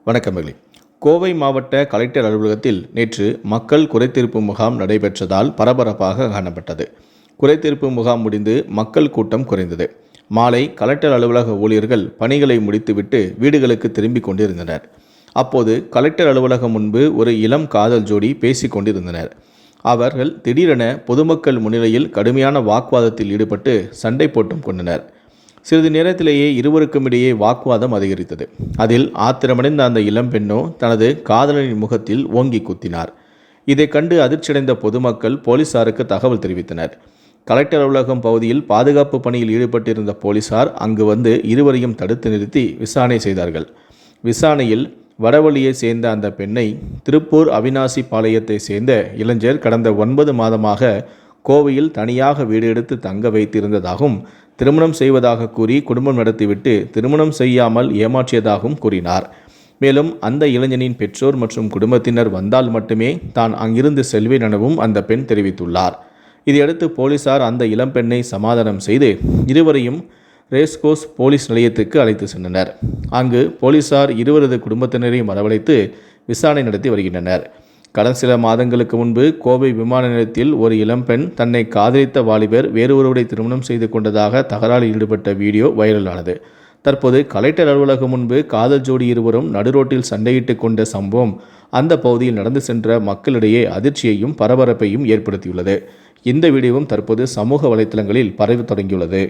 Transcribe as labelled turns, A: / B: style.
A: வணக்கமகளே. கோவை மாவட்ட கலெக்டர் அலுவலகத்தில் நேற்று மக்கள் குறைதீர்ப்பு முகாம் நடைபெற்றதால் பரபரப்பாக காணப்பட்டது. குறைதீர்ப்பு முகாம் முடிந்து மக்கள் கூட்டம் குறைந்தது. மாலை கலெக்டர் அலுவலக ஊழியர்கள் பணிகளை முடித்துவிட்டு வீடுகளுக்கு திரும்பிக் கொண்டிருந்தனர். அப்போது கலெக்டர் அலுவலகம் முன்பு ஒரு இளம் காதல் ஜோடி பேசிக் கொண்டிருந்தனர். அவர்கள் திடீரென பொதுமக்கள் முன்னிலையில் கடுமையான வாக்குவாதத்தில் ஈடுபட்டு சண்டை போட்டும் கொண்டனர். சிறிது நேரத்திலேயே இருவருக்கும் இடையே வாக்குவாதம் அதிகரித்தது. அதில் ஆத்திரமடைந்த அந்த இளம்பெண்ணோ தனது காதலனின் முகத்தில் ஓங்கி குத்தினார். இதை கண்டு அதிர்ச்சியடைந்த பொதுமக்கள் போலீசாருக்கு தகவல் தெரிவித்தனர். கலெக்டர் அலுவலகம் பகுதியில் பாதுகாப்பு பணியில் ஈடுபட்டிருந்த போலீசார் அங்கு வந்து இருவரையும் தடுத்து நிறுத்தி விசாரணை செய்தார்கள். விசாரணையில் வடவழியை சேர்ந்த அந்த பெண்ணை திருப்பூர் அவினாசி பாளையத்தை சேர்ந்த இளைஞர் கடந்த 9 மாதமாக கோவையில் தனியாக வீடு எடுத்து தங்க வைத்திருந்ததாகவும் திருமணம் செய்வதாக கூறி குடும்பம் நடத்திவிட்டு திருமணம் செய்யாமல் ஏமாற்றியதாகவும் கூறினார். மேலும் அந்த இளைஞனின் பெற்றோர் மற்றும் குடும்பத்தினர் வந்தால் மட்டுமே தான் அங்கிருந்து செல்வேன் எனவும் அந்த பெண் தெரிவித்துள்ளார். இதையடுத்து போலீசார் அந்த இளம்பெண்ணை சமாதானம் செய்து இருவரையும் ரேஸ்கோர்ஸ் போலீஸ் நிலையத்துக்கு அழைத்து சென்றனர். அங்கு போலீசார் இருவரது குடும்பத்தினரையும் வரவழைத்து விசாரணை நடத்தி வருகின்றனர். கடந்த சில மாதங்களுக்கு முன்பு கோவை விமான நிலையத்தில் ஒரு இளம்பெண் தன்னை காதலித்த வாலிபர் வேறொருவரை திருமணம் செய்து கொண்டதாக தகராறில் ஈடுபட்ட வீடியோ வைரலானது. தற்போது கலெக்டர் அலுவலகம் முன்பு காதல் ஜோடி இருவரும் நடுரோட்டில் சண்டையிட்டு கொண்ட சம்பவம் அந்த பகுதியில் நடந்து சென்ற மக்களிடையே அதிர்ச்சியையும் பரபரப்பையும் ஏற்படுத்தியுள்ளது. இந்த வீடியோவும் தற்போது சமூக வலைத்தளங்களில் பரவி தொடங்கியுள்ளது.